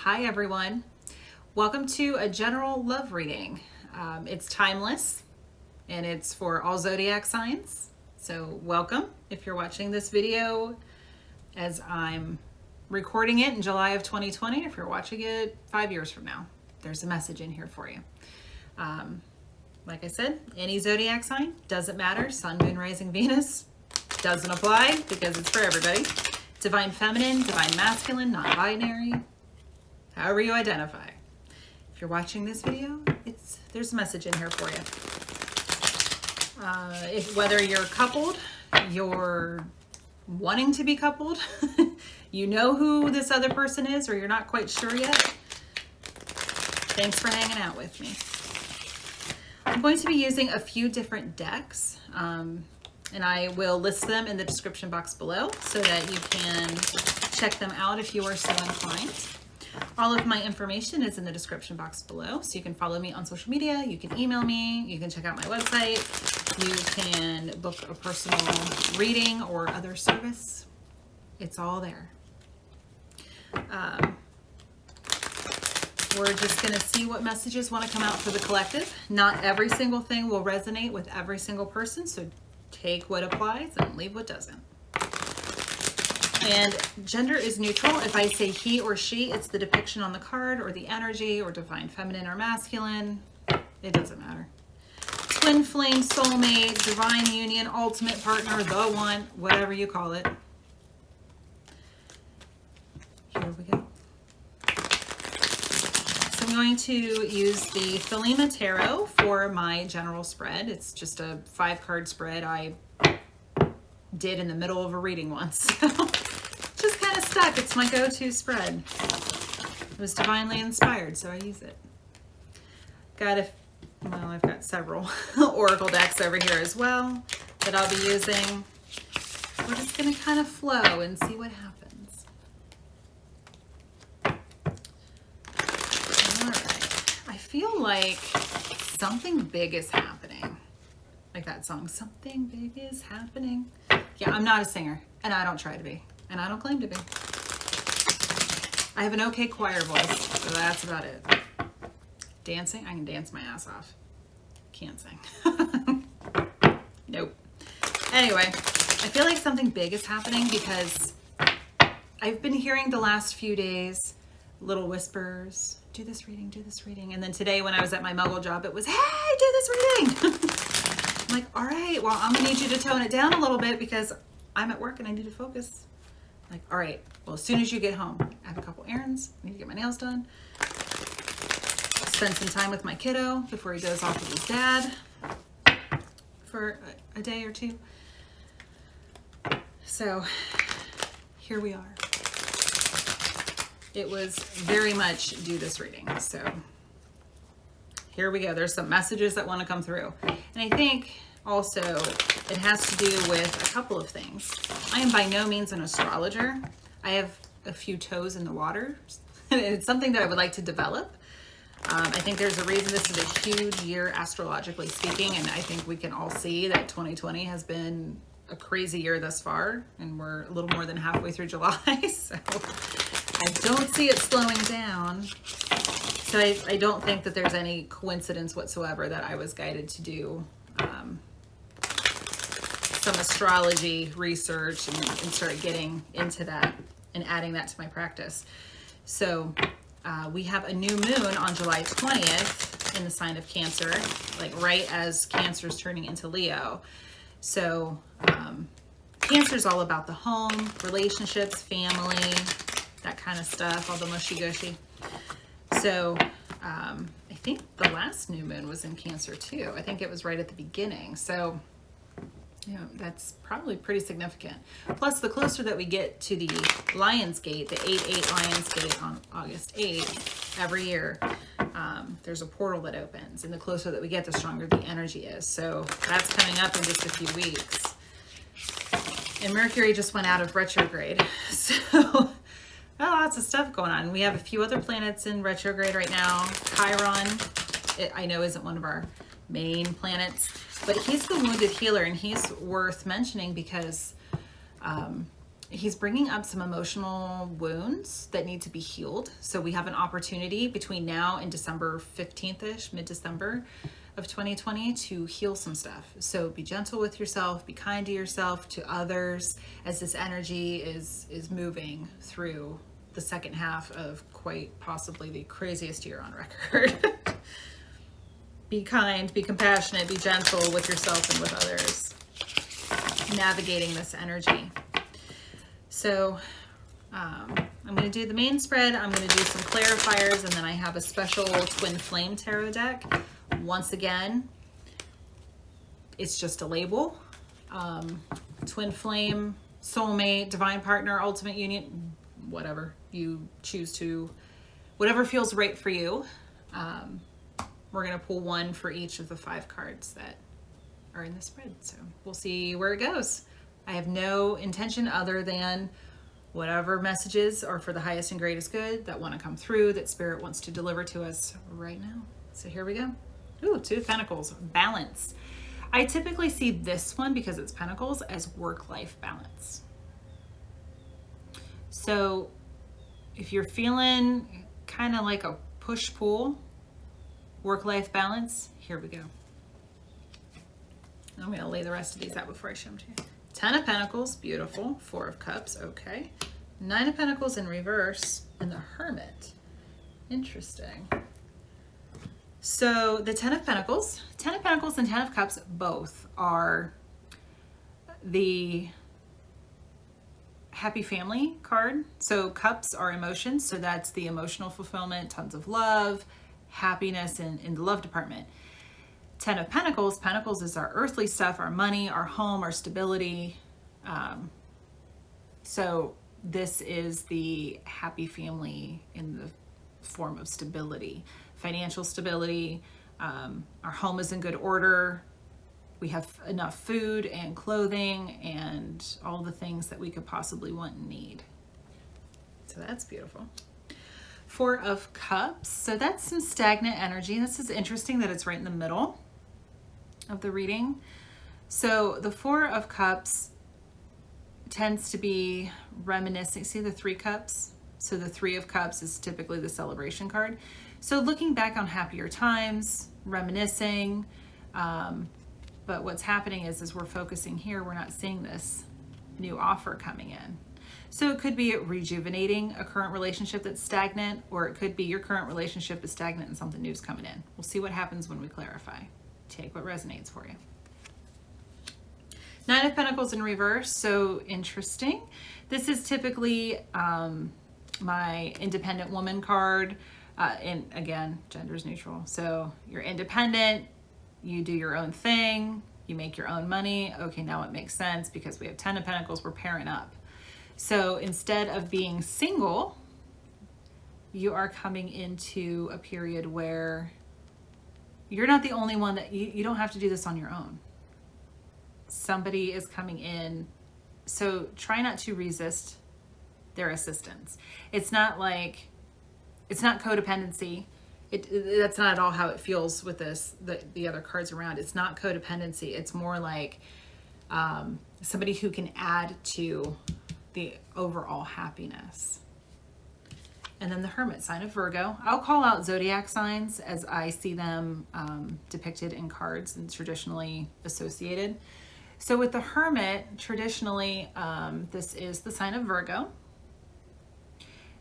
Hi everyone. Welcome to a general love reading. It's timeless and it's for all zodiac signs. So welcome if you're watching this video as I'm recording it in July of 2020. If you're watching it 5 years from now, there's a message in here for you. Like I said, any zodiac sign, doesn't matter. Sun, Moon, Rising, Venus, doesn't apply because it's for everybody. Divine Feminine, Divine Masculine, non-binary, however you identify. If you're watching this video, there's a message in here for you. Whether you're coupled, you're wanting to be coupled, you know who this other person is, or you're not quite sure yet, thanks for hanging out with me. I'm going to be using a few different decks, and I will list them in the description box below so that you can check them out if you are so inclined. All of my information is in the description box below, so you can follow me on social media, you can email me, you can check out my website, you can book a personal reading or other service. It's all there. We're just going to see what messages want to come out for the collective. Not every single thing will resonate with every single person, so take what applies and leave what doesn't. And gender is neutral. If I say he or she, it's the depiction on the card or the energy or divine feminine or masculine. It doesn't matter. Twin flame, soulmate, divine union, ultimate partner, the one, whatever you call it. Here we go. So I'm going to use the Thelema Tarot for my general spread. It's just a 5-card spread I did in the middle of a reading once. So just kind of stuck. It's my go-to spread. It was divinely inspired, so I use it. I've got several Oracle decks over here as well that I'll be using. We're just going to kind of flow and see what happens. All right. I feel like something big is happening. Like that song, something big is happening. Yeah, I'm not a singer, and I don't try to be, and I don't claim to be. I have an okay choir voice, so that's about it. Dancing, I can dance my ass off. Can't sing. Nope. Anyway, I feel like something big is happening because I've been hearing the last few days little whispers, do this reading, and then today when I was at my Muggle job, it was, hey, do this reading. I'm like, all right, well, I'm gonna need you to tone it down a little bit because I'm at work and I need to focus. I'm like, all right, well, as soon as you get home, I have a couple errands, I need to get my nails done, spend some time with my kiddo before he goes off with his dad for a day or two. So here we are. It was very much do this reading. So here we go. There's some messages that want to come through. And I think also it has to do with a couple of things. I am by no means an astrologer. I have a few toes in the water. It's something that I would like to develop. I think there's a reason this is a huge year astrologically speaking, and I think we can all see that 2020 has been a crazy year thus far, and we're a little more than halfway through July, so I don't see it slowing down. So I don't think that there's any coincidence whatsoever that I was guided to do some astrology research and start getting into that and adding that to my practice. So we have a new moon on July 20th in the sign of Cancer, like right as Cancer is turning into Leo. So Cancer is all about the home, relationships, family, that kind of stuff, all the mushy-gushy. So I think the last new moon was in Cancer too. I think it was right at the beginning. So that's probably pretty significant. Plus, the closer that we get to the Lion's Gate, the 8/8 Lion's Gate on August 8th, every year, there's a portal that opens. And the closer that we get, the stronger the energy is. So that's coming up in just a few weeks. And Mercury just went out of retrograde. So lots of stuff going on. We have a few other planets in retrograde right now. Chiron, I know isn't one of our main planets, but he's the wounded healer, and he's worth mentioning because he's bringing up some emotional wounds that need to be healed. So we have an opportunity between now and December 15th-ish, mid-December of 2020, to heal some stuff. So be gentle with yourself, be kind to yourself, to others, as this energy is moving through the second half of quite possibly the craziest year on record. Be kind, be compassionate, be gentle with yourself and with others, navigating this energy. So I'm going to do the main spread. I'm going to do some clarifiers, and then I have a special Twin Flame Tarot deck. Once again, it's just a label. Twin Flame, Soulmate, Divine Partner, Ultimate Union, whatever you choose to, whatever feels right for you. We're going to pull one for each of the 5 cards that are in the spread. So we'll see where it goes. I have no intention other than whatever messages are for the highest and greatest good that want to come through, that Spirit wants to deliver to us right now. So here we go. Ooh, 2 of Pentacles, balance. I typically see this one, because it's Pentacles, as work-life balance. So if you're feeling kind of like a push-pull, work-life balance, here we go. I'm going to lay the rest of these out before I show them to you. 10 of Pentacles, beautiful. 4 of Cups, okay. 9 of Pentacles in reverse, and the Hermit. Interesting. So the 10 of Pentacles and 10 of Cups both are the happy family card. So Cups are emotions, so that's the emotional fulfillment, tons of love, happiness in the love department. 10 of Pentacles, Pentacles is our earthly stuff, our money, our home, our stability. So this is the happy family in the form of stability, financial stability. Our home is in good order. We have enough food and clothing and all the things that we could possibly want and need. So that's beautiful. 4 of Cups. So that's some stagnant energy. This is interesting that it's right in the middle of the reading. So the 4 of Cups tends to be reminiscing. See the 3 Cups? So the 3 of Cups is typically the celebration card. So looking back on happier times, reminiscing, but what's happening is we're focusing here, we're not seeing this new offer coming in. So it could be rejuvenating a current relationship that's stagnant, or it could be your current relationship is stagnant and something new is coming in. We'll see what happens when we clarify. Take what resonates for you. 9 of Pentacles in reverse, so interesting. This is typically my independent woman card, and again, gender's neutral. So you're independent, you do your own thing, you make your own money. Okay, now it makes sense because we have 10 of Pentacles, we're pairing up. So instead of being single, you are coming into a period where you're not the only one that you don't have to do this on your own. Somebody is coming in. So try not to resist their assistance. It's not like, it's not codependency. That's not at all how it feels with this, the other cards around. It's not codependency. It's more like somebody who can add to the overall happiness. And then the Hermit, sign of Virgo. I'll call out zodiac signs as I see them depicted in cards and traditionally associated. So with the Hermit, traditionally, this is the sign of Virgo.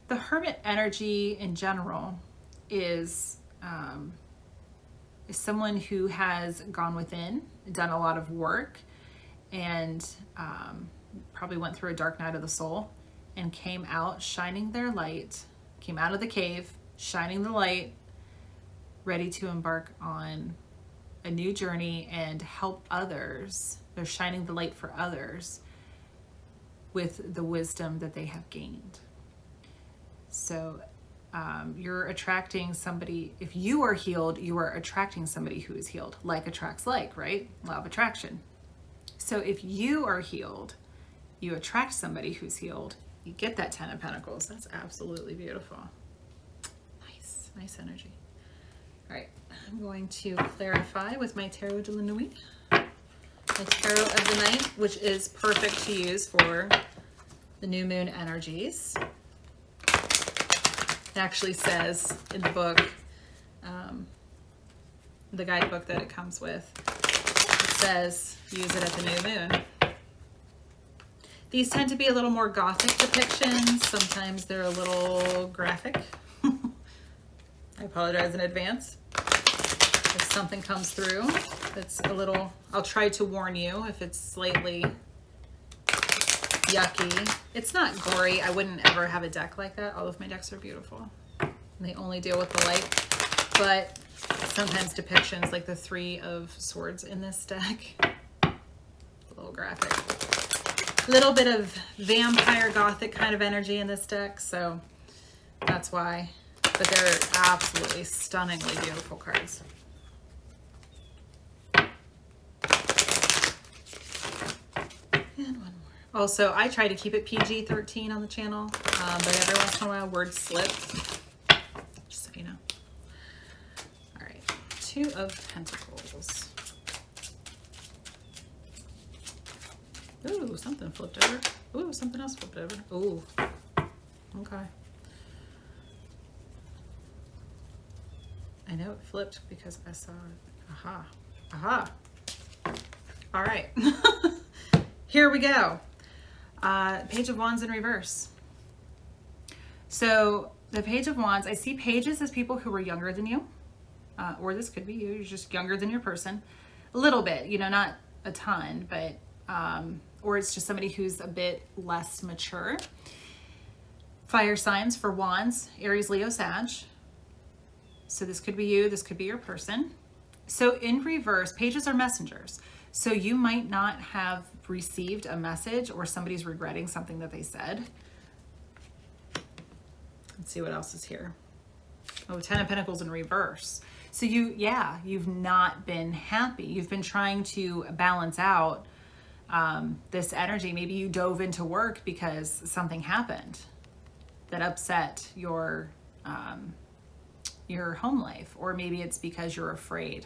The Hermit energy in general is someone who has gone within, done a lot of work, and probably went through a dark night of the soul and came out shining their light, came out of the cave, shining the light, ready to embark on a new journey and help others. They're shining the light for others with the wisdom that they have gained. So you're attracting somebody. If you are healed, you are attracting somebody who is healed. Like attracts like, right? Law of attraction. So if you are healed, you attract somebody who's healed. You get that 10 of Pentacles. That's absolutely beautiful. Nice, nice energy. All right, I'm going to clarify with my Tarot de la Nuit. My Tarot of the Night, which is perfect to use for the new moon energies. It actually says in the book, the guidebook that it comes with, it says use it at the new moon. These tend to be a little more gothic depictions. Sometimes they're a little graphic. I apologize in advance if something comes through that's a little, I'll try to warn you if it's slightly yucky. It's not gory. I wouldn't ever have a deck like that. All of my decks are beautiful. And they only deal with the light. But sometimes depictions like the 3 of Swords in this deck, a little graphic. A little bit of vampire gothic kind of energy in this deck, so that's why. But they're absolutely stunningly beautiful cards. And one more. Also, I try to keep it PG-13 on the channel, but every once in a while words slip, just so you know. All right, 2 of Pentacles. Ooh, something flipped over. Ooh, something else flipped over. Ooh, okay. I know it flipped because I saw it. Aha, aha. All right, here we go. Page of Wands in reverse. So the Page of Wands, I see pages as people who are younger than you, or this could be you. You're just younger than your person. A little bit, you know, not a ton, but or it's just somebody who's a bit less mature. Fire signs for Wands, Aries, Leo, Sag. So this could be you, this could be your person. So in reverse, pages are messengers. So you might not have received a message or somebody's regretting something that they said. Let's see what else is here. Oh, 10 of Pentacles in reverse. So you've not been happy. You've been trying to balance out this energy. Maybe you dove into work because something happened that upset your home life, or maybe it's because you're afraid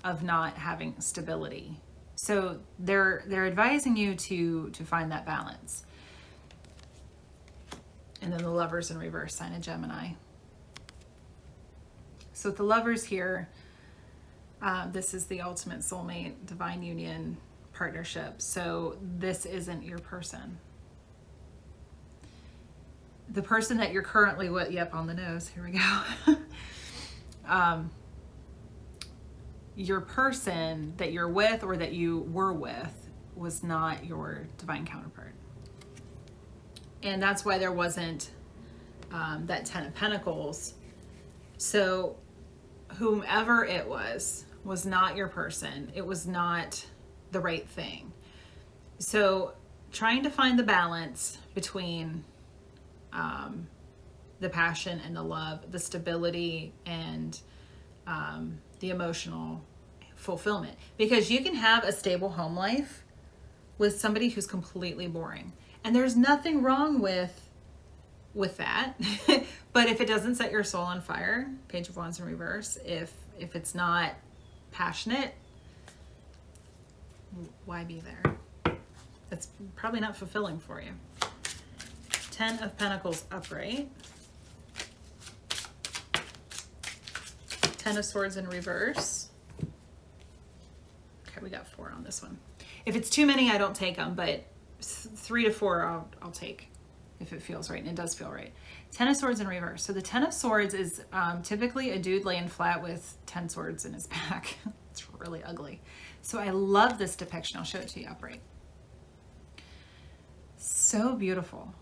of not having stability. So they're advising you to find that balance. And then the Lovers in reverse, sign of Gemini. So with the Lovers here, this is the ultimate soulmate, divine union, partnership. So this isn't your person. The person that you're currently with, yep, on the nose, here we go. Your person that you're with or that you were with was not your divine counterpart. And that's why there wasn't that 10 of Pentacles. So whomever it was not your person. It was not the right thing. So trying to find the balance between the passion and the love, the stability and the emotional fulfillment. Because you can have a stable home life with somebody who's completely boring. And there's nothing wrong with that. But if it doesn't set your soul on fire, Page of Wands in reverse, if it's not passionate, why be there? That's probably not fulfilling for you. 10 of Pentacles upright. 10 of Swords in reverse. Okay, we got 4 on this one. If it's too many, I don't take them, but 3 to 4 I'll take if it feels right, and it does feel right. 10 of Swords in reverse. So the 10 of Swords is typically a dude laying flat with 10 swords in his back. It's really ugly. So I love this depiction. I'll show it to you upright. So beautiful.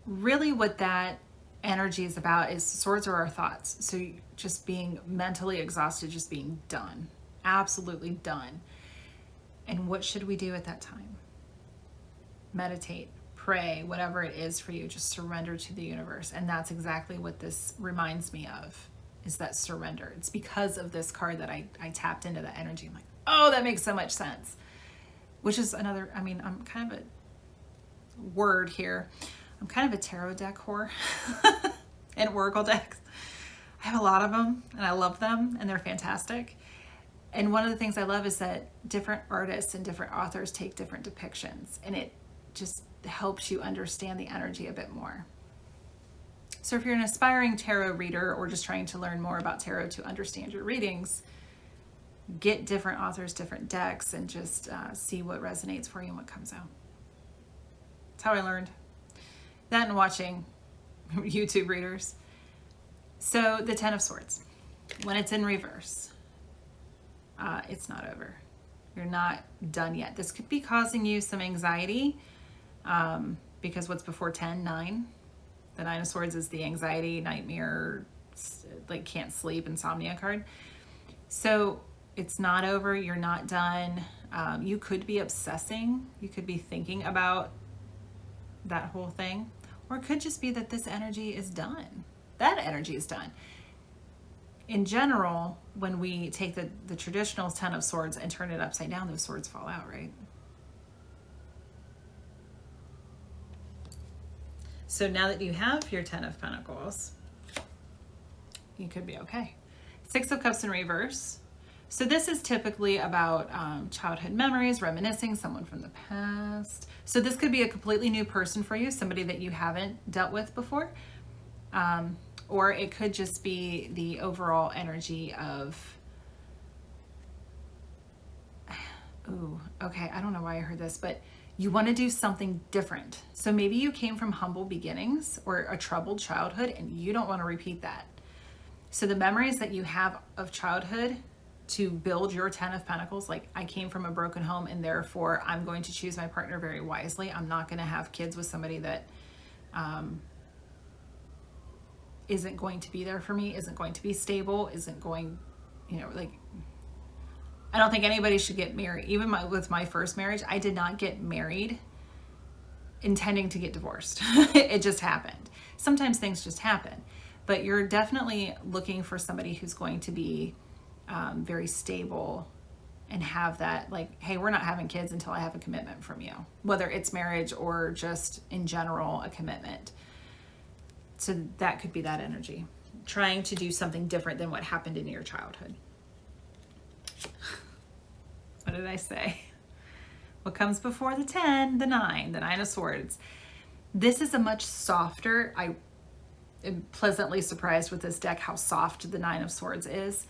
Really what that energy is about is swords are our thoughts. So just being mentally exhausted, just being done, absolutely done. And what should we do at that time? Meditate, pray, whatever it is for you, just surrender to the universe. And that's exactly what this reminds me of, is that surrender. It's because of this card that I tapped into that energy. I'm like, oh, that makes so much sense. Which is another, I mean, I'm kind of a word here. I'm kind of a tarot deck whore and oracle decks. I have a lot of them and I love them and they're fantastic. And one of the things I love is that different artists and different authors take different depictions, and helps you understand the energy a bit more. So if you're an aspiring tarot reader or just trying to learn more about tarot to understand your readings, get different authors, different decks, and just see what resonates for you and what comes out. That's how I learned. That and watching YouTube readers. So the Ten of Swords, when it's in reverse, it's not over. You're not done yet. This could be causing you some anxiety because what's before 10, 9? The Nine of Swords is the anxiety, nightmare, like can't sleep, insomnia card. So it's not over. You're not done. You could be obsessing. You could be thinking about that whole thing. Or it could just be that this energy is done. That energy is done. In general, when we take the traditional Ten of Swords and turn it upside down, those swords fall out, right? So now that you have your Ten of Pentacles, you could be okay. Six of Cups in reverse. So this is typically about childhood memories, reminiscing, someone from the past. So this could be a completely new person for you, somebody that you haven't dealt with before. Or it could just be the overall energy of, ooh, okay, I don't know why I heard this, but you want to do something different. So maybe you came from humble beginnings or a troubled childhood and you don't want to repeat that. So the memories that you have of childhood to build your Ten of Pentacles, like I came from a broken home and therefore I'm going to choose my partner very wisely. I'm not going to have kids with somebody that isn't going to be there for me, isn't going to be stable, isn't going, you know, like, I don't think anybody should get married. Even with my first marriage, I did not get married intending to get divorced. It just happened. Sometimes things just happen, but you're definitely looking for somebody who's going to be very stable and have that, like, hey, we're not having kids until I have a commitment from you, whether it's marriage or just in general a commitment. So that could be that energy, trying to do something different than what happened in your childhood. What did I say? What comes before the 10? The 9, the Nine of Swords. This is a much softer, I am pleasantly surprised with this deck how soft the Nine of Swords is.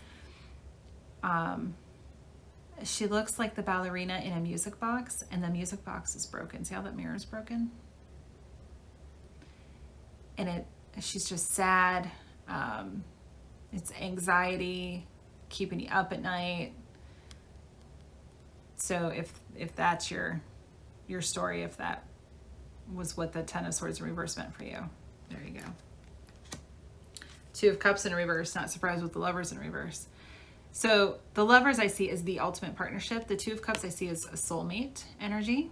She looks like the ballerina in a music box, and the music box is broken. See how that mirror is broken? And she's just sad. It's anxiety, keeping you up at night. So if that's your story, if that was what the Ten of Swords in reverse meant for you, there you go. Two of Cups in reverse, not surprised with the Lovers in reverse. So the Lovers I see is the ultimate partnership. The Two of Cups I see is a soulmate energy.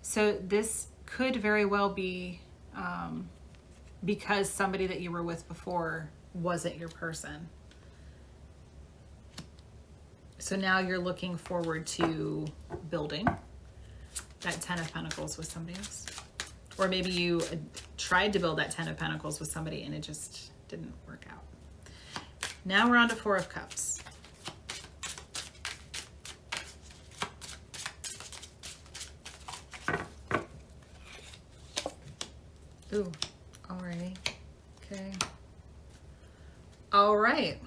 So this could very well be because somebody that you were with before wasn't your person. So now you're looking forward to building that Ten of Pentacles with somebody else. Or maybe you tried to build that Ten of Pentacles with somebody and it just didn't work out. Now we're on to Four of Cups. Ooh, alrighty. Okay. All right.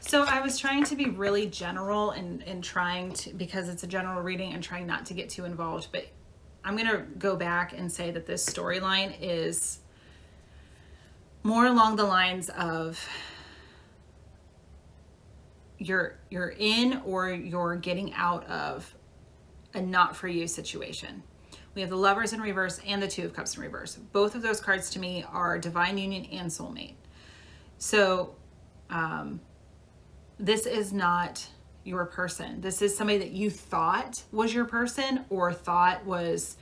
So I was trying to be really general and trying to, because it's a general reading, and trying not to get too involved, but I'm going to go back and say that this storyline is more along the lines of you're in or you're getting out of a not for you situation. We have the Lovers in reverse and the Two of Cups in reverse. Both of those cards to me are divine union and soulmate. So this is not your person. This is somebody that you thought was your person or thought was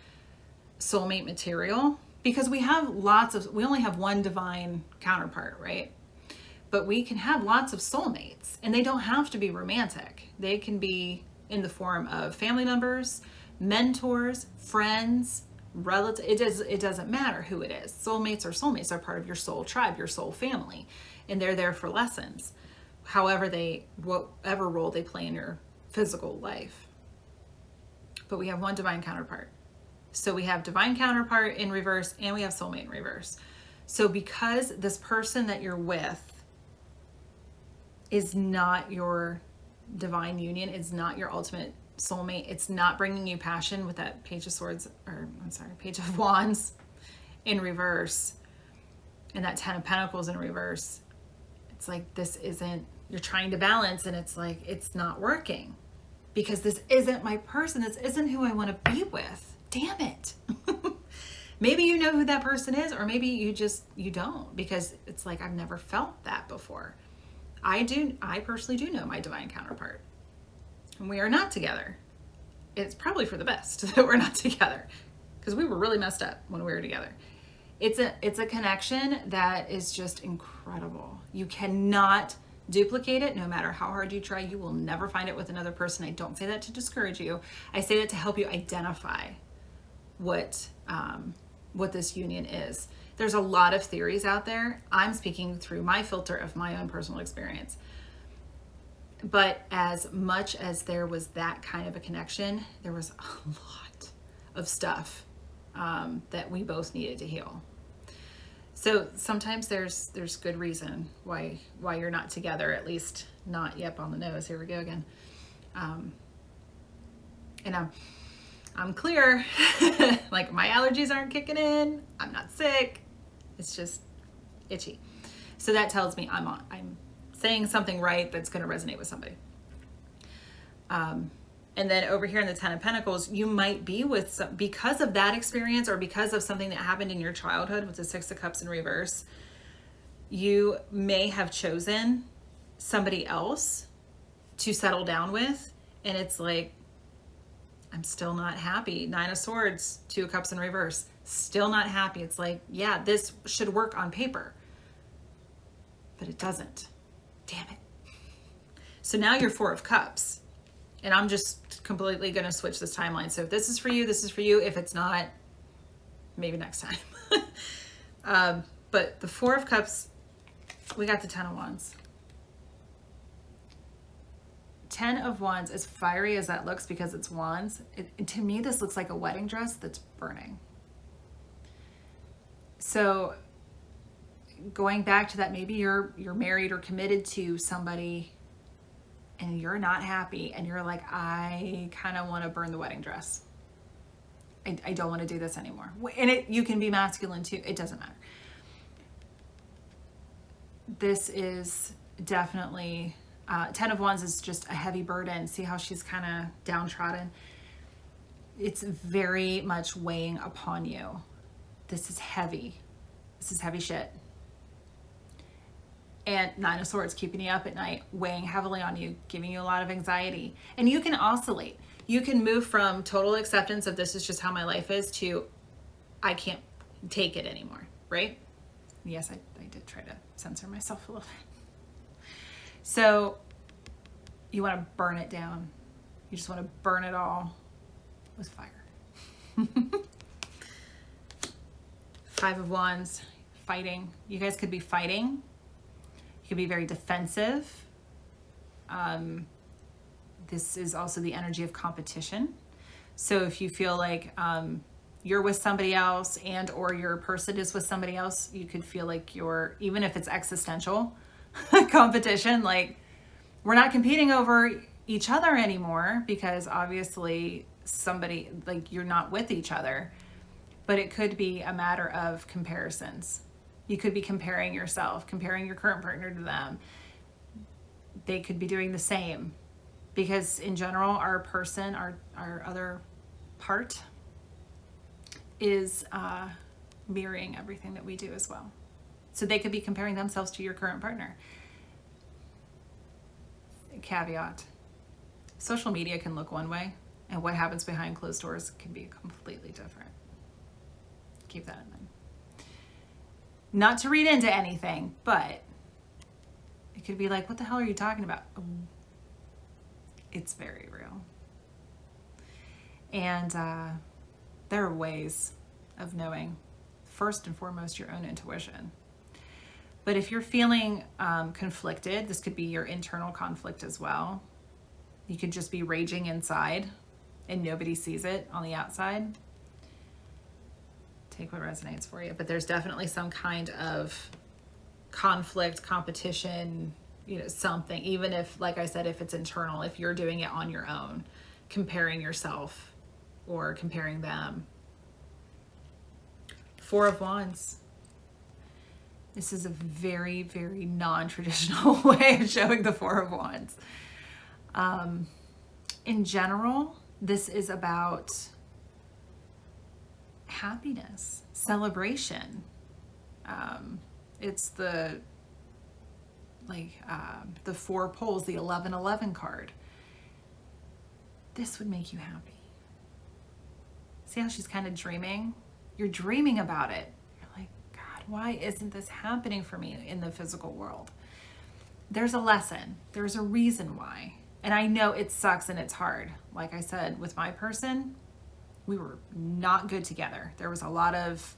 soulmate material, because we only have one divine counterpart, right? But we can have lots of soulmates, and they don't have to be romantic. They can be in the form of family members, mentors, friends, relatives. It doesn't matter who it is. Soulmates are part of your soul tribe, your soul family, and they're there for lessons. Whatever role they play in your physical life. but we have one divine counterpart. So we have divine counterpart in reverse and we have soulmate in reverse. So because this person that you're with is not your divine union, it's not your ultimate soulmate, it's not bringing you passion with that Page of Swords, or I'm sorry, Page of Wands in reverse, and that Ten of Pentacles in reverse, it's like, this isn't, you're trying to balance, and it's like, it's not working because this isn't my person. This isn't who I want to be with. Damn it. Maybe you know who that person is, or maybe you don't, because it's like, I've never felt that before. I personally do know my divine counterpart, and we are not together. It's probably for the best that we're not together, because we were really messed up when we were together. It's a connection that is just incredible. You cannot duplicate it no matter how hard you try. You will never find it with another person. I don't say that to discourage you. I say that to help you identify what this union is. There's a lot of theories out there. I'm speaking through my filter of my own personal experience. But as much as there was that kind of a connection, there was a lot of stuff that we both needed to heal. So sometimes there's good reason why you're not together, at least not yep on the nose. Here we go again. And I'm clear. Like, my allergies aren't kicking in. I'm not sick. It's just itchy. So that tells me I'm saying something right that's going to resonate with somebody. And then over here in the Ten of Pentacles, you might be with because of that experience, or because of something that happened in your childhood with the Six of Cups in reverse, you may have chosen somebody else to settle down with. And it's like, I'm still not happy. Nine of Swords, Two of Cups in reverse, still not happy. It's like, yeah, this should work on paper, but it doesn't. Damn it. So now you're Four of Cups. And I'm just completely going to switch this timeline. So if this is for you, this is for you. If it's not, maybe next time. But the Four of Cups, we got the Ten of Wands. Ten of Wands, as fiery as that looks because it's wands, to me this looks like a wedding dress that's burning. So going back to that, maybe you're married or committed to somebody and you're not happy, and you're like, I kind of want to burn the wedding dress. I don't want to do this anymore. And you can be masculine too. It doesn't matter. This is definitely, Ten of Wands is just a heavy burden. See how she's kind of downtrodden? It's very much weighing upon you. This is heavy. This is heavy shit. And Nine of Swords, keeping you up at night, weighing heavily on you, giving you a lot of anxiety. And you can oscillate. You can move from total acceptance of this is just how my life is to I can't take it anymore, right? Yes, I did try to censor myself a little bit. So you want to burn it down. You just want to burn it all with fire. Five of Wands, fighting. You guys could be fighting. You could be very defensive. This is also the energy of competition. So if you feel like you're with somebody else, and or your person is with somebody else, you could feel like you're, even if it's existential competition, like, we're not competing over each other anymore, because obviously somebody, like, you're not with each other. But it could be a matter of comparisons. You could be comparing yourself, comparing your current partner to them. They could be doing the same, because in general, our person, our other part is mirroring everything that we do as well. So they could be comparing themselves to your current partner. Caveat: social media can look one way, and what happens behind closed doors can be completely different. Keep that in mind. Not to read into anything, but it could be like, what the hell are you talking about? Oh, it's very real. And there are ways of knowing, first and foremost, your own intuition. But if you're feeling conflicted, this could be your internal conflict as well. You could just be raging inside and nobody sees it on the outside. Take what resonates for you. But there's definitely some kind of conflict, competition, you know, something, even if, like I said, if it's internal, if you're doing it on your own, comparing yourself or comparing them. Four of Wands. This is a very, very non-traditional way of showing the Four of Wands. In general, this is about happiness, celebration. It's the four poles, the 1111 card. This would make you happy. See how she's kind of dreaming? You're dreaming about it. You're like, God, why isn't this happening for me in the physical world? There's a lesson. There's a reason why. And I know it sucks and it's hard. Like I said, with my person, we were not good together. There was a lot of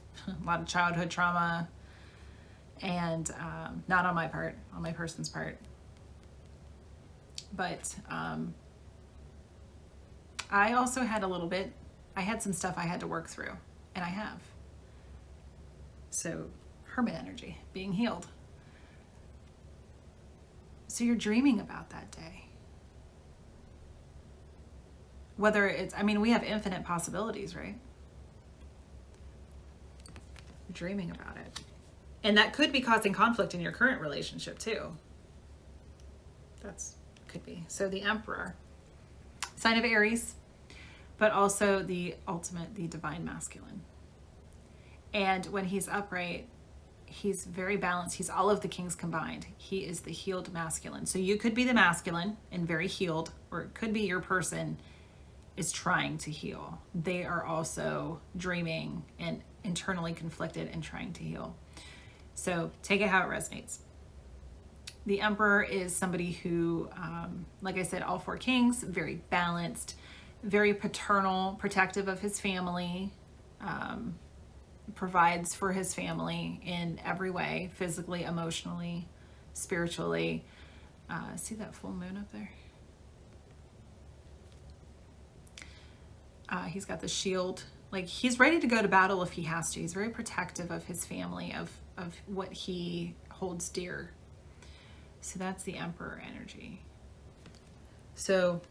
childhood trauma, and not on my part, on my person's part. But I also had I had some stuff I had to work through, and I have. So, hermit energy, being healed. So you're dreaming about that day. Whether it's, I mean, we have infinite possibilities, right? You're dreaming about it. And that could be causing conflict in your current relationship too. Could be. So the Emperor, sign of Aries, but also the ultimate, the divine masculine. And when he's upright, he's very balanced. He's all of the kings combined. He is the healed masculine. So you could be the masculine and very healed, or it could be your person is trying to heal. They are also dreaming and internally conflicted and trying to heal. So take it how it resonates. The Emperor is somebody who, like I said, all four kings, very balanced, very paternal, protective of his family, provides for his family in every way, physically, emotionally, spiritually. See that full moon up there? He's got the shield. Like, he's ready to go to battle if he has to. He's very protective of his family, of what he holds dear. So that's the Emperor energy. So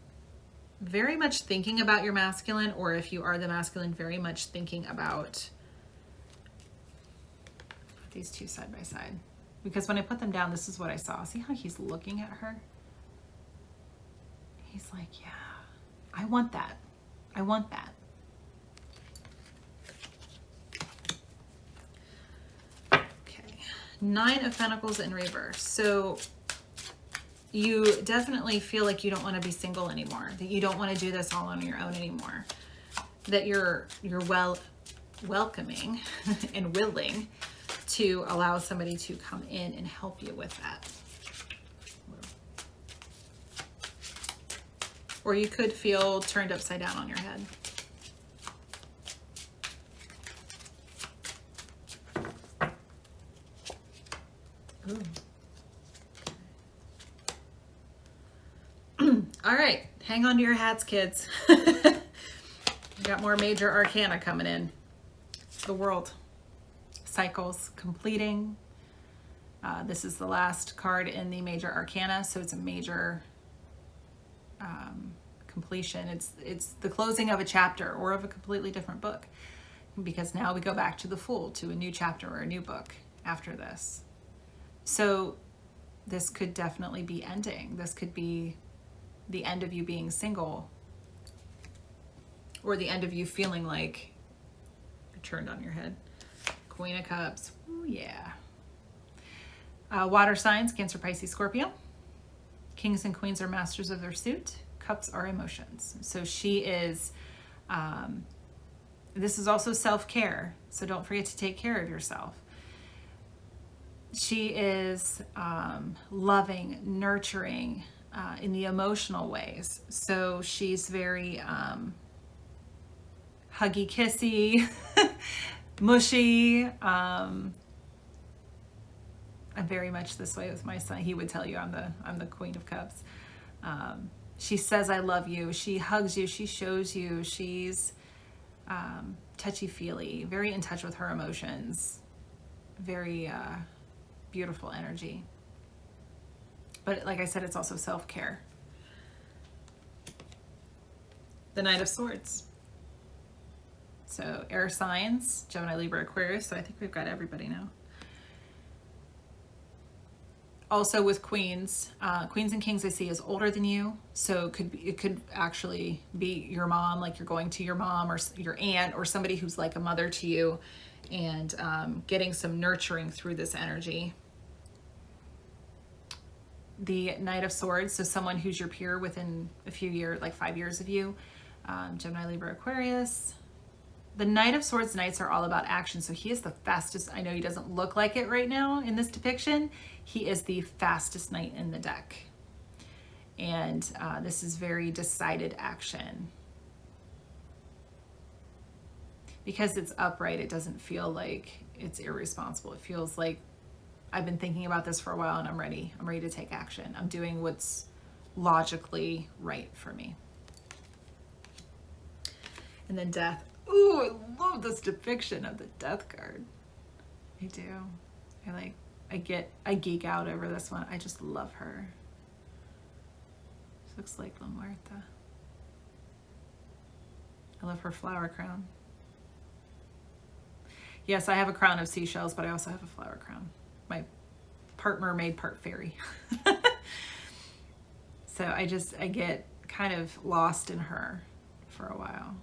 very much thinking about your masculine, or if you are the masculine, very much thinking about, put these two side by side. Because when I put them down, this is what I saw. See how he's looking at her? He's like, yeah, I want that. I want that. Okay, Nine of Pentacles in reverse. So you definitely feel like you don't want to be single anymore, that you don't want to do this all on your own anymore, that you're welcoming and willing to allow somebody to come in and help you with that. Or you could feel turned upside down on your head. Ooh. All right, hang on to your hats, kids. We got more major arcana coming in. The World. Cycles completing. This is the last card in the major arcana, so it's a major completion. It's the closing of a chapter or of a completely different book, because now we go back to the Fool, to a new chapter or a new book after this. So this could definitely be ending. This could be the end of you being single, or the end of you feeling like you're turned on your head. Queen of Cups. Ooh, yeah. Water signs, Cancer, Pisces, Scorpio. Kings and queens are masters of their suit. Cups are emotions. So she is, this is also self-care. So don't forget to take care of yourself. She is loving, nurturing in the emotional ways. So she's very huggy, kissy, mushy. I'm very much this way with my son. He would tell you I'm the Queen of Cups. She says, I love you. She hugs you. She shows you. She's touchy-feely, very in touch with her emotions. Very beautiful energy. But like I said, it's also self-care. The Knight of Swords. So air signs, Gemini, Libra, Aquarius. So I think we've got everybody now. Also with Queens, Queens and Kings I see is older than you. So it could actually be your mom, like you're going to your mom or your aunt or somebody who's like a mother to you, and getting some nurturing through this energy. The Knight of Swords, so someone who's your peer within a few years, like 5 years of you, Gemini, Libra, Aquarius. The Knight of Swords knights are all about action, so he is the fastest. I know he doesn't look like it right now in this depiction. He is the fastest knight in the deck. And this is very decided action. Because it's upright, it doesn't feel like it's irresponsible. It feels like I've been thinking about this for a while and I'm ready. I'm ready to take action. I'm doing what's logically right for me. And then Death. Ooh, I love this depiction of the Death card. I do. I geek out over this one. I just love her. She looks like La Muerta. I love her flower crown. Yes, I have a crown of seashells, but I also have a flower crown. My part mermaid, part fairy. So I get kind of lost in her for a while.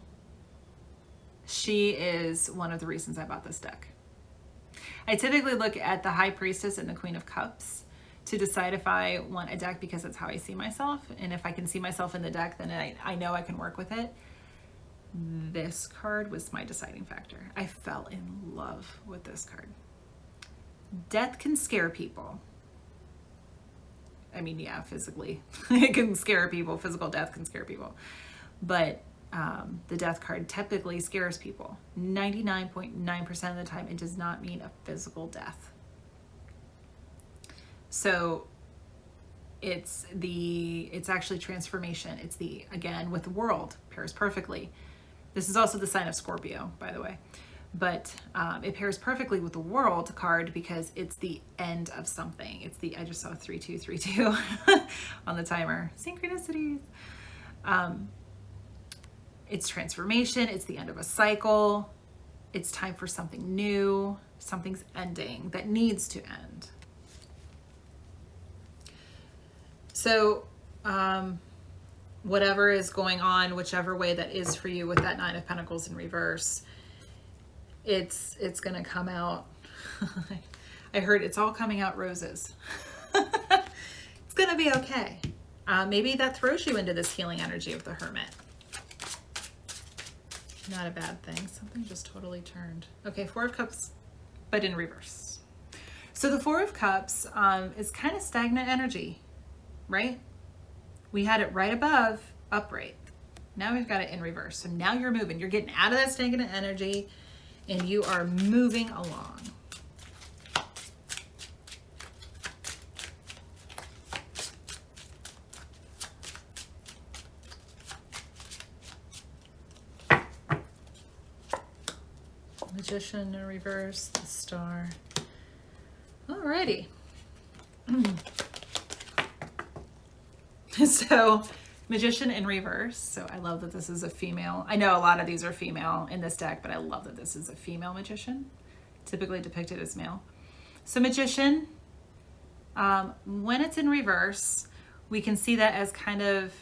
She is one of the reasons I bought this deck. I typically look at the High Priestess and the Queen of Cups to decide if I want a deck, because that's how I see myself. And if I can see myself in the deck, then I know I can work with it. This card was my deciding factor. I fell in love with this card. Death can scare people. I mean, yeah, physically it can scare people. Physical death can scare people. But the Death card typically scares people. 99.9% of the time, it does not mean a physical death. So it's actually transformation. It's again, with the World, pairs perfectly. This is also the sign of Scorpio, by the way. But it pairs perfectly with the World card because it's the end of something. I just saw 3232 on the timer. Synchronicities. It's transformation. It's the end of a cycle. It's time for something new. Something's ending that needs to end. So whatever is going on, whichever way that is for you with that Nine of Pentacles in reverse, it's going to come out. I heard it's all coming out roses. It's going to be okay. Maybe that throws you into this healing energy of the Hermit. Not a bad thing. Something just totally turned. Okay, Four of Cups, but in reverse. So the Four of Cups is kind of stagnant energy, right? We had it right above, upright. Now we've got it in reverse. So now you're moving. You're getting out of that stagnant energy and you are moving along. Magician in reverse, the Star. Alrighty. So, Magician in reverse. So I love that this is a female. I know a lot of these are female in this deck, but I love that this is a female magician, typically depicted as male. So Magician, when it's in reverse, we can see that as kind of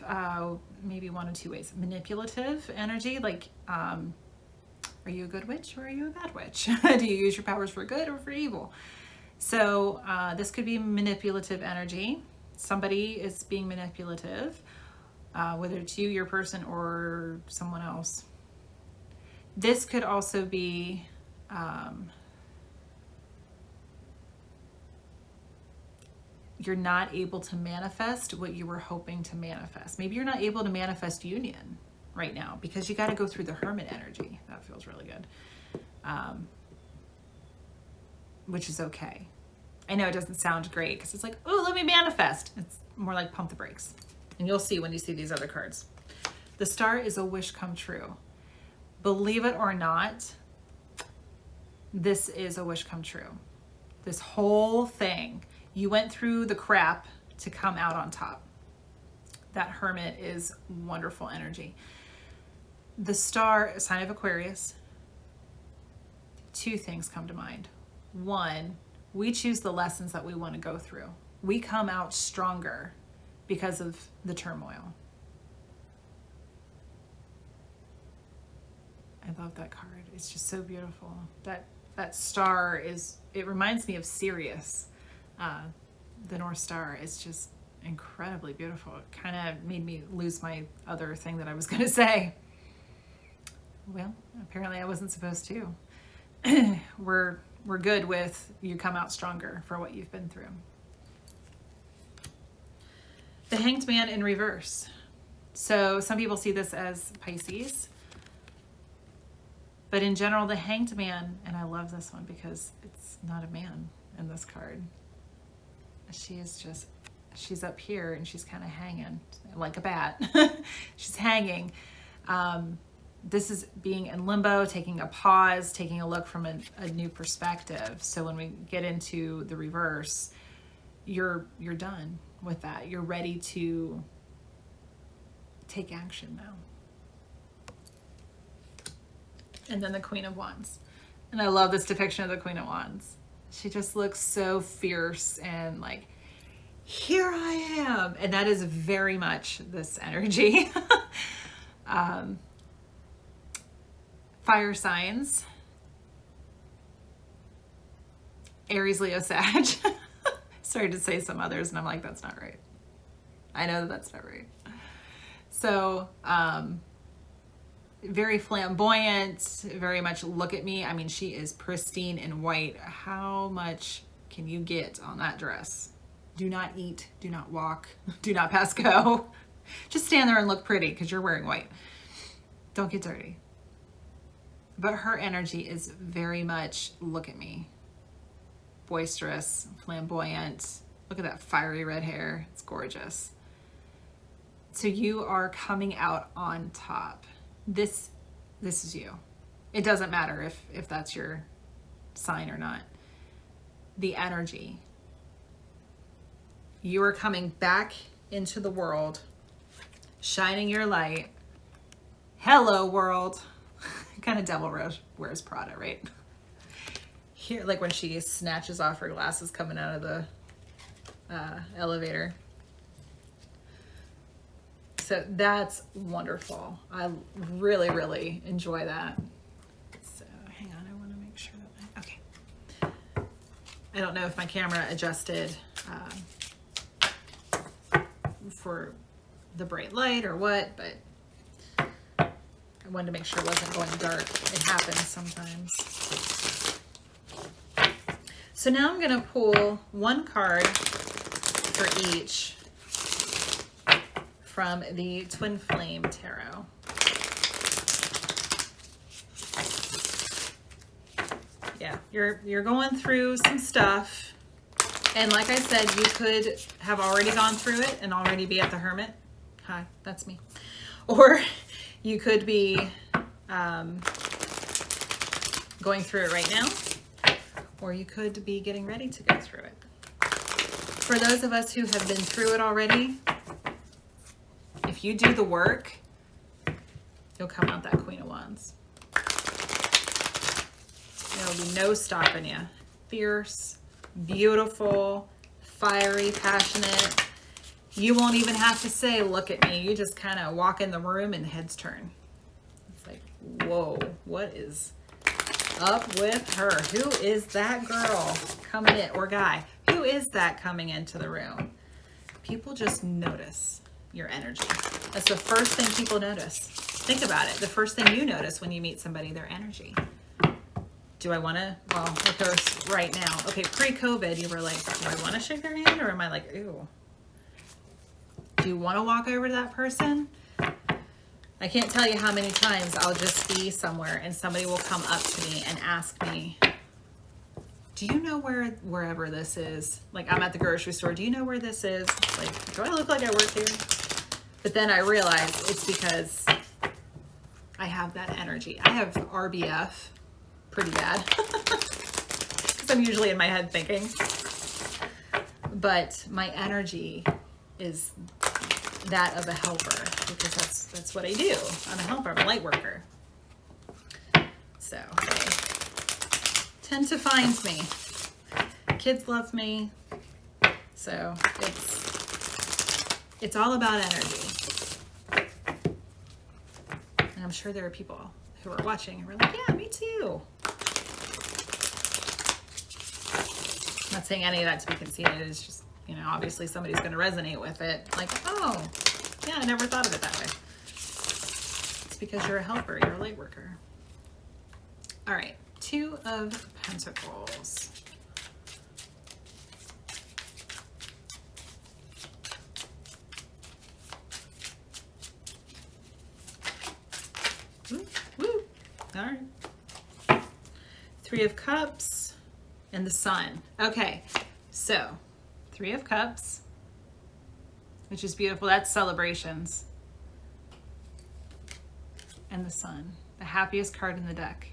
maybe one of two ways. Manipulative energy, like are you a good witch or are you a bad witch? Do you use your powers for good or for evil? So this could be manipulative energy. Somebody is being manipulative, whether it's you, your person, or someone else. This could also be you're not able to manifest what you were hoping to manifest. Maybe you're not able to manifest union right now because you got to go through the Hermit energy. That feels really good, which is okay. I know it doesn't sound great because it's like, oh, let me manifest. It's more like pump the brakes. And you'll see when you see these other cards. The Star is a wish come true. Believe it or not, this is a wish come true. This whole thing, you went through the crap to come out on top. That Hermit is wonderful energy. The Star, sign of Aquarius, two things come to mind. One, we choose the lessons that we want to go through. We come out stronger because of the turmoil. I love that card. It's just so beautiful. That star is, it reminds me of Sirius. The North Star is just incredibly beautiful. It kind of made me lose my other thing that I was going to say. Well, apparently I wasn't supposed to. We're good with you come out stronger for what you've been through. The Hanged Man in reverse. So some people see this as Pisces. But in general, the Hanged Man, and I love this one because it's not a man in this card. She is just, she's up here and she's kind of hanging like a bat. She's hanging. This is being in limbo, taking a pause, taking a look from a new perspective. So when we get into the reverse, you're done with that. You're ready to take action now. And then the Queen of Wands. And I love this depiction of the Queen of Wands. She just looks so fierce and like, here I am. And that is very much this energy. Fire signs. Aries, Leo, Sag. Started to say some others and I'm like, that's not right. I know that that's not right. So, very flamboyant, very much look at me. I mean, she is pristine in white. How much can you get on that dress? Do not eat, do not walk, do not pass go. Just stand there and look pretty because you're wearing white. Don't get dirty. But her energy is very much look at me. Boisterous, flamboyant. Look at that fiery red hair. It's gorgeous. So you are coming out on top. This is you. It doesn't matter if that's your sign or not. The energy. You are coming back into the world, shining your light. Hello, world. Kind of Devil Wears Prada, right? Here, like when she snatches off her glasses coming out of the elevator. So that's wonderful. I really, really enjoy that. So hang on, I want to make sure that okay. I don't know if my camera adjusted for the bright light or what, but I wanted to make sure it wasn't going dark. It happens sometimes. So now I'm going to pull one card for each from the Twin Flame Tarot. Yeah, you're going through some stuff. And like I said, you could have already gone through it and already be at the Hermit. Hi, that's me. Or you could be going through it right now. Or you could be getting ready to go through it. For those of us who have been through it already, if you do the work, you'll come out that Queen of Wands. There'll be no stopping you. Fierce, beautiful, fiery, passionate. You won't even have to say, look at me. You just kind of walk in the room and heads turn. It's like, whoa, what is up with her? Who is that girl coming in, or guy? Who is that coming into the room? People just notice your energy. That's the first thing people notice. Think about it. The first thing you notice when you meet somebody, their energy. Do I want to, well, of course, right now. Okay, pre-COVID, you were like, do I want to shake their hand, or am I like, ew? Do you want to walk over to that person? I can't tell you how many times I'll just be somewhere and somebody will come up to me and ask me, do you know wherever this is? Like, I'm at the grocery store. Do you know where this is? Like, do I look like I work here? But then I realized it's because I have that energy. I have RBF pretty bad because I'm usually in my head thinking. But my energy is that of a helper because that's what I do. I'm a helper. I'm a light worker. So they tend to find me. Kids love me. So it's all about energy. And I'm sure there are people who are watching and are like, yeah, me too. I'm not saying any of that to be conceited. It's just, you know, obviously somebody's going to resonate with it. Like, oh, yeah, I never thought of it that way. It's because you're a helper. You're a light worker. All right. 2 of Pentacles. Woo, woo. All right. 3 of Cups and the Sun. Okay, so 3 of Cups, which is beautiful. That's celebrations. And the Sun, the happiest card in the deck.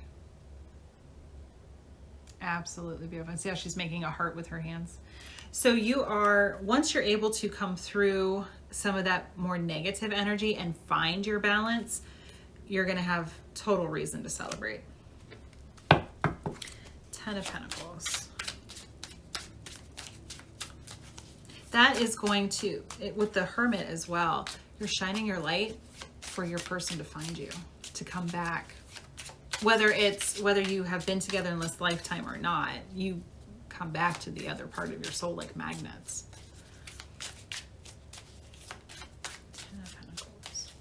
Absolutely beautiful. And see how she's making a heart with her hands. So you are, once you're able to come through some of that more negative energy and find your balance, you're going to have total reason to celebrate. 10 of Pentacles. That is going to, with the Hermit as well, you're shining your light for your person to find you, to come back. Whether you have been together in this lifetime or not, you come back to the other part of your soul like magnets. 10 of Pentacles.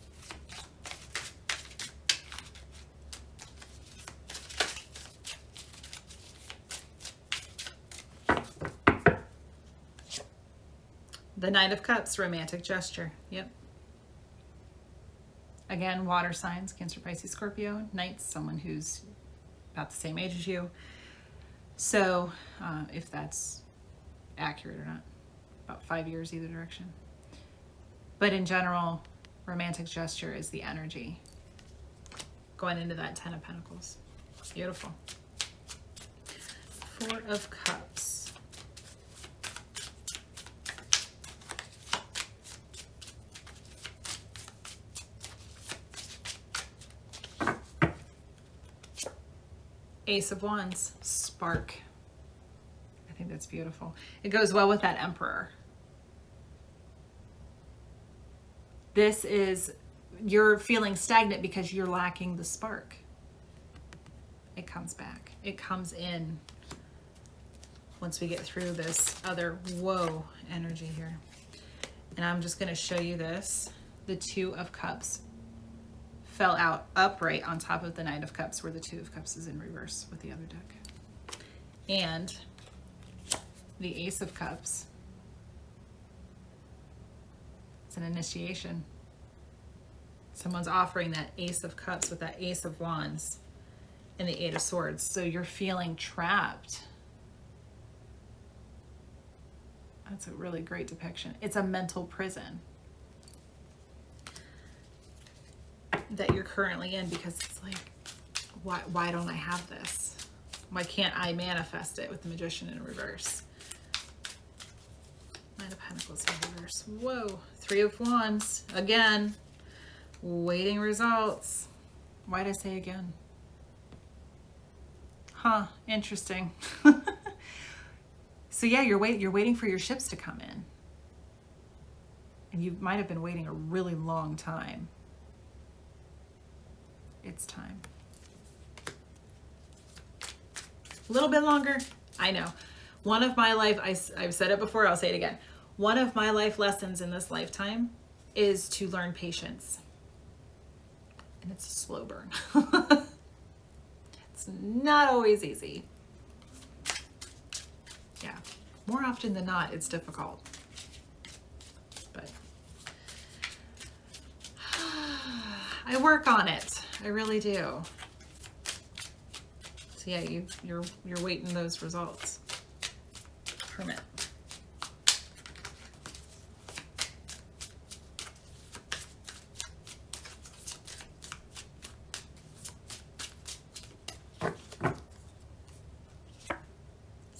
The Knight of Cups, romantic gesture. Yep. Again, water signs, Cancer, Pisces, Scorpio. Knight's someone who's about the same age as you. So if that's accurate or not, about 5 years either direction. But in general, romantic gesture is the energy going into that 10 of Pentacles. Beautiful. 4 of Cups. Ace of Wands, spark. I think that's beautiful. It goes well with that Emperor. This is, you're feeling stagnant because you're lacking the spark. It comes back. It comes in once we get through this other whoa energy here. And I'm just going to show you this. The 2 of Cups fell out upright on top of the Knight of Cups, where the 2 of Cups is in reverse with the other deck. And the Ace of Cups, it's an initiation. Someone's offering that Ace of Cups with that Ace of Wands and the 8 of Swords. So you're feeling trapped. That's a really great depiction. It's a mental prison that you're currently in, because it's like, why don't I have this? Why can't I manifest it with the Magician in reverse? Knight of Pentacles in reverse. Whoa. 3 of Wands. Again, waiting results. Why did I say again? Huh, interesting. So yeah, you're waiting for your ships to come in. And you might have been waiting a really long time. It's time. A little bit longer, I know. One of my life, I've said it before, I'll say it again. One of my life lessons in this lifetime is to learn patience. And it's a slow burn. It's not always easy. Yeah, more often than not, it's difficult. But I work on it. I really do. So yeah, you're waiting those results. Hermit.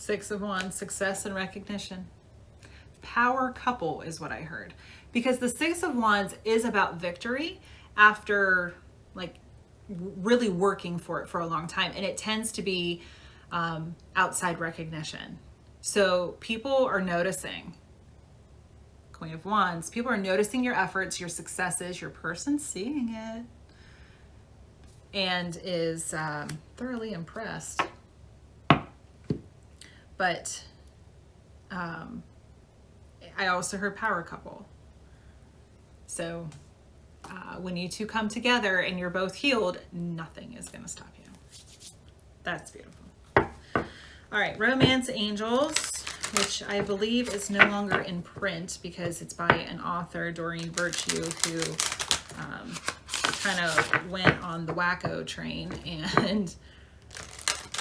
Six of Wands, success and recognition. Power couple is what I heard. Because the Six of Wands is about victory after like really working for it for a long time. And it tends to be outside recognition. So people are noticing. Queen of Wands, people are noticing your efforts, your successes, your person seeing it, and is thoroughly impressed. But I also heard power couple. So when you two come together and you're both healed, nothing is going to stop you. That's beautiful. All right, Romance Angels, which I believe is no longer in print because it's by an author, Doreen Virtue, who kind of went on the wacko train and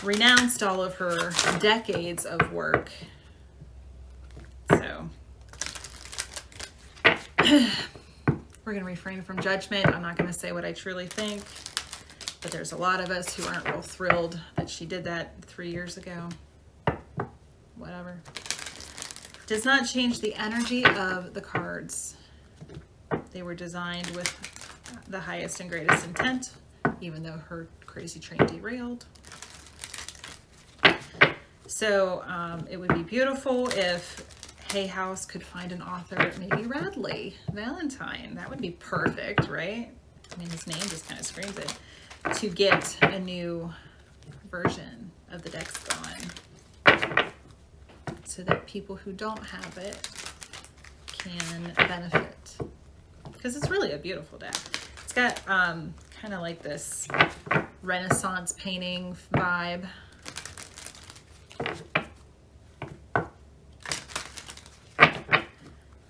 renounced all of her decades of work. So we're going to refrain from judgment. I'm not going to say what I truly think, but there's a lot of us who aren't real thrilled that she did that 3 years ago. Whatever. Does not change the energy of the cards. They were designed with the highest and greatest intent, even though her crazy train derailed. So it would be beautiful if Hay House could find an author, maybe Radley Valentine. That would be perfect, right? I mean, his name just kind of screams it. To get a new version of the decks going, so that people who don't have it can benefit. Because it's really a beautiful deck. It's got kind of like this Renaissance painting vibe.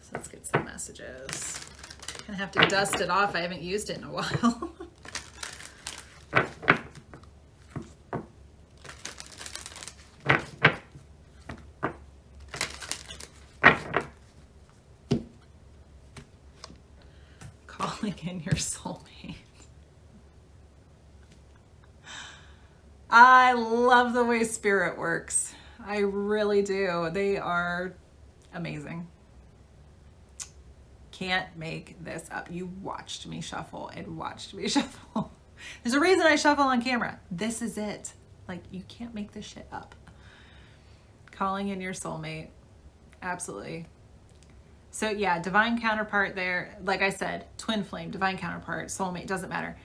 So let's get some messages. I'm gonna have to dust it off. I haven't used it in a while. Calling in your soulmate. I love the way spirit works. I really do. They are amazing. Can't make this up. You watched me shuffle and watched me shuffle. There's a reason I shuffle on camera. This is it. Like, you can't make this shit up. Calling in your soulmate. Absolutely. So yeah, divine counterpart there. Like I said, twin flame, divine counterpart, soulmate, doesn't matter.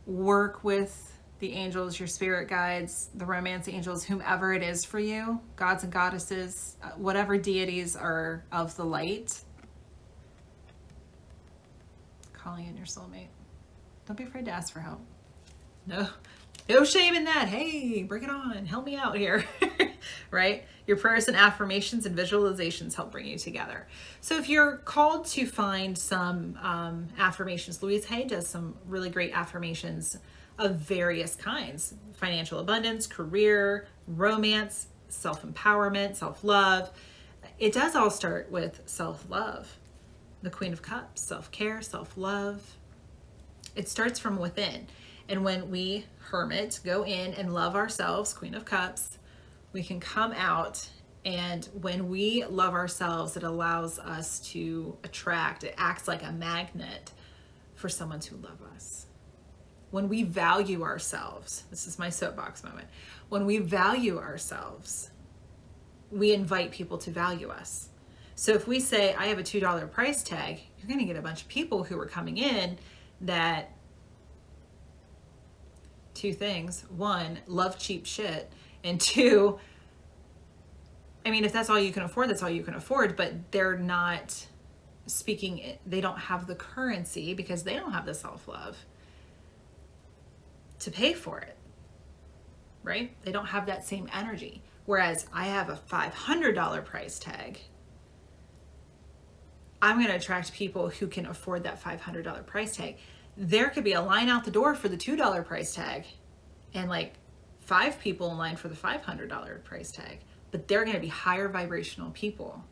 Work with the angels, your spirit guides, the romance angels, whomever it is for you, gods and goddesses, whatever deities are of the light. Calling in your soulmate. Don't be afraid to ask for help. No shame in that. Hey, bring it on. Help me out here. Right? Your prayers and affirmations and visualizations help bring you together. So if you're called to find some affirmations, Louise Hay does some really great affirmations of various kinds. Financial abundance, career, romance, self-empowerment, self-love. It does all start with self-love. The Queen of Cups, self-care, self-love. It starts from within. And when we hermit, go in and love ourselves, Queen of Cups, we can come out, and when we love ourselves, it allows us to attract. It acts like a magnet for someone to love us. When we value ourselves, this is my soapbox moment. When we value ourselves, we invite people to value us. So if we say, I have a $2 price tag, you're going to get a bunch of people who are coming in that, two things. One, love cheap shit. And two, I mean, if that's all you can afford, that's all you can afford, but they're not speaking, they don't have the currency because they don't have the self-love to pay for it, right? They don't have that same energy. Whereas I have a $500 price tag. I'm going to attract people who can afford that $500 price tag. There could be a line out the door for the $2 price tag and like 5 people in line for the $500 price tag, but they're going to be higher vibrational people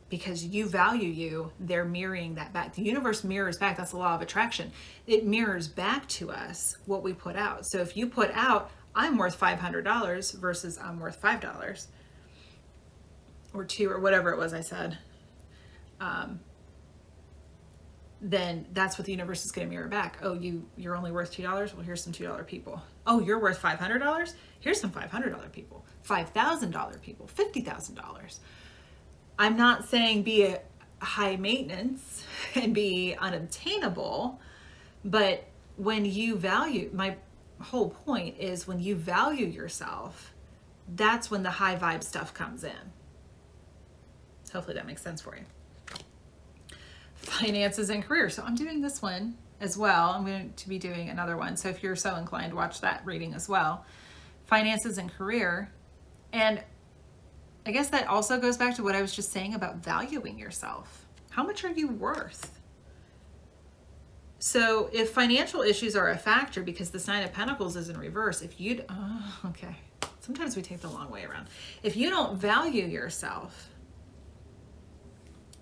because you value you. They're mirroring that back. The universe mirrors back. That's the law of attraction. It mirrors back to us what we put out. So if you put out, I'm worth $500 versus I'm worth $5 or $2 or whatever it was I said, then that's what the universe is going to mirror back. Oh, you're only worth $2? Well, here's some $2 people. Oh, you're worth $500? Here's some $500 people. $5,000 people, $50,000. I'm not saying be a high maintenance and be unobtainable, but when you value, my whole point is when you value yourself, that's when the high vibe stuff comes in. Hopefully that makes sense for you. Finances and career. So I'm doing this one as well. I'm going to be doing another one. So if you're so inclined, watch that reading as well. Finances and career. And I guess that also goes back to what I was just saying about valuing yourself. How much are you worth? So if financial issues are a factor, because this Nine of Pentacles is in reverse, if you'd, oh, okay. Sometimes we take the long way around. If you don't value yourself,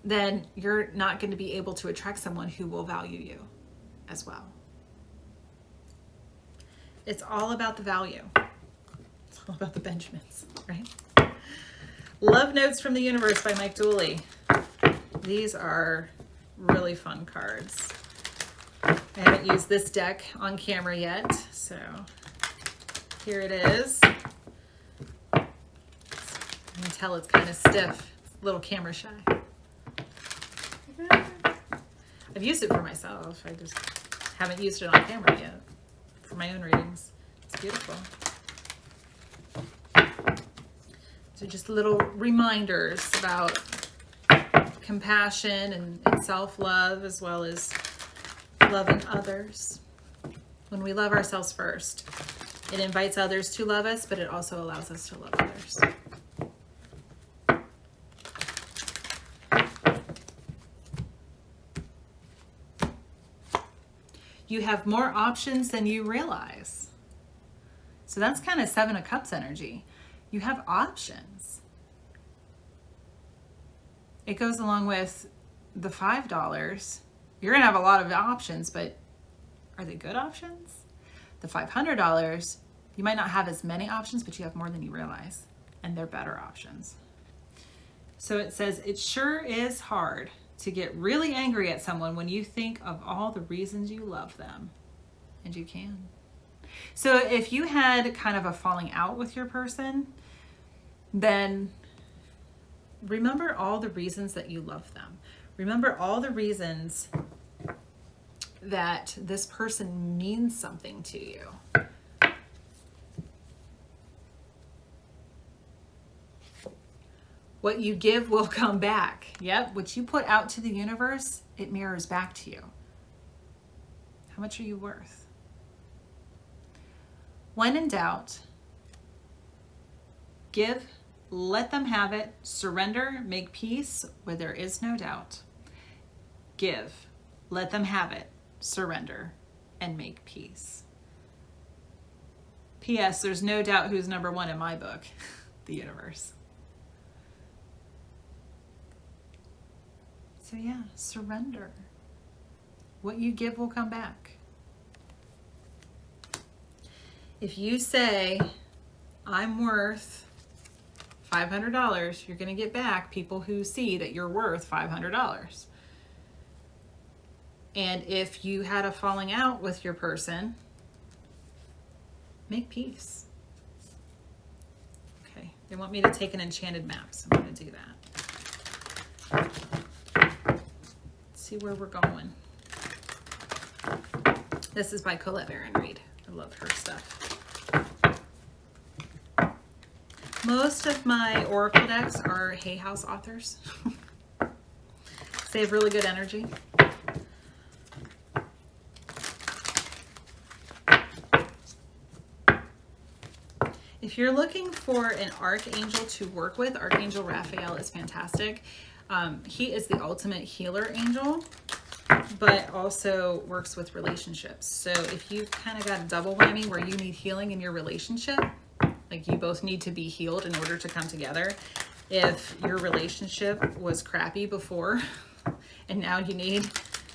then you're not going to be able to attract someone who will value you as well. It's all about the value. It's all about the Benjamins, right? Love Notes from the Universe by Mike Dooley. These are really fun cards. I haven't used this deck on camera yet, so here it is. You can tell it's kind of stiff, it's a little camera shy. I've used it for myself. I just haven't used it on camera yet for my own readings. It's beautiful. So just little reminders about compassion and self-love, as well as loving others. When we love ourselves first, it invites others to love us, but it also allows us to love others. You have more options than you realize. So that's kind of Seven of Cups energy. You have options. It goes along with the $5. You're going to have a lot of options, but are they good options? The $500, you might not have as many options, but you have more than you realize, and they're better options. So it says, it sure is hard to get really angry at someone when you think of all the reasons you love them. And you can. So if you had kind of a falling out with your person, then remember all the reasons that you love them. Remember all the reasons that this person means something to you. What you give will come back. Yep, what you put out to the universe, it mirrors back to you. How much are you worth? When in doubt, give, let them have it, surrender, make peace where there is no doubt. Give, let them have it, surrender, and make peace. P.S. There's no doubt who's number one in my book, the universe. So yeah, surrender. What you give will come back. If you say, I'm worth $500, you're going to get back people who see that you're worth $500. And if you had a falling out with your person, make peace. Okay, they want me to take an enchanted map, so I'm going to do that. See where we're going. This is by Colette Baron Reed. I love her stuff. Most of my oracle decks are Hay House authors. They have really good energy. If you're looking for an archangel to work with, Archangel Raphael is fantastic. He is the ultimate healer angel, but also works with relationships. So if you've kind of got a double whammy where you need healing in your relationship, like you both need to be healed in order to come together. If your relationship was crappy before and now you need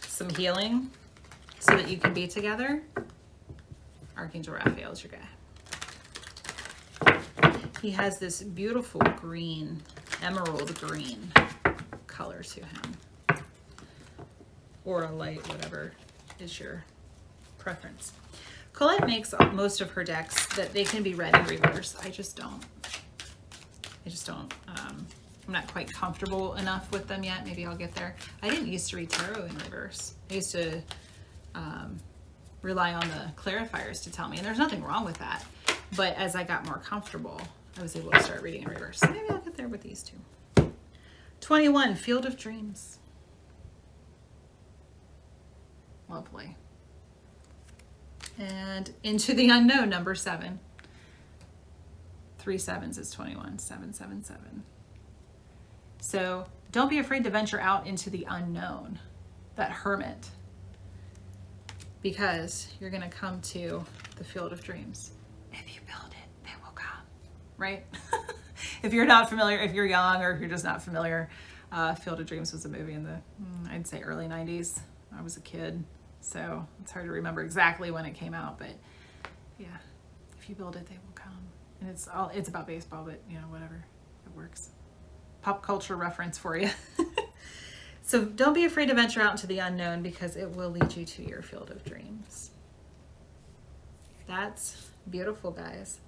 some healing so that you can be together, Archangel Raphael is your guy. He has this beautiful green, emerald green color to him. Or a light, whatever is your preference. Colette makes most of her decks that they can be read in reverse. I just don't. I'm not quite comfortable enough with them yet. Maybe I'll get there. I didn't used to read tarot in reverse. I used to rely on the clarifiers to tell me, and there's nothing wrong with that. But as I got more comfortable, I was able to start reading in reverse. So maybe I'll get there with these two. 21, Field of Dreams. Lovely. And Into the Unknown, number 7. 3 sevens is 21, 777. So don't be afraid to venture out into the unknown, that hermit, because you're going to come to the Field of Dreams. If you build it, they will come, right? If you're not familiar, if you're young or if you're just not familiar, Field of Dreams was a movie in the, I'd say early 90s. I was a kid, so it's hard to remember exactly when it came out, but yeah, if you build it, they will come. And it's about baseball, but you know, whatever, it works. Pop culture reference for you. So don't be afraid to venture out into the unknown, because it will lead you to your Field of Dreams. That's beautiful, guys.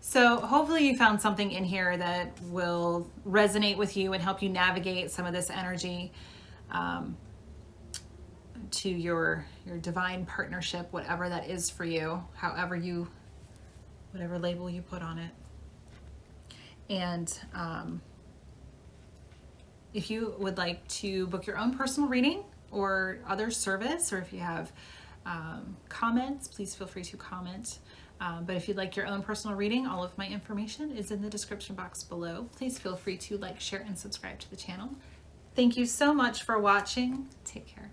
So hopefully you found something in here that will resonate with you and help you navigate some of this energy to your divine partnership, whatever that is for you, whatever label you put on it. And if you would like to book your own personal reading or other service, or if you have comments, please feel free to comment. But if you'd like your own personal reading, all of my information is in the description box below. Please feel free to like, share, and subscribe to the channel. Thank you so much for watching. Take care.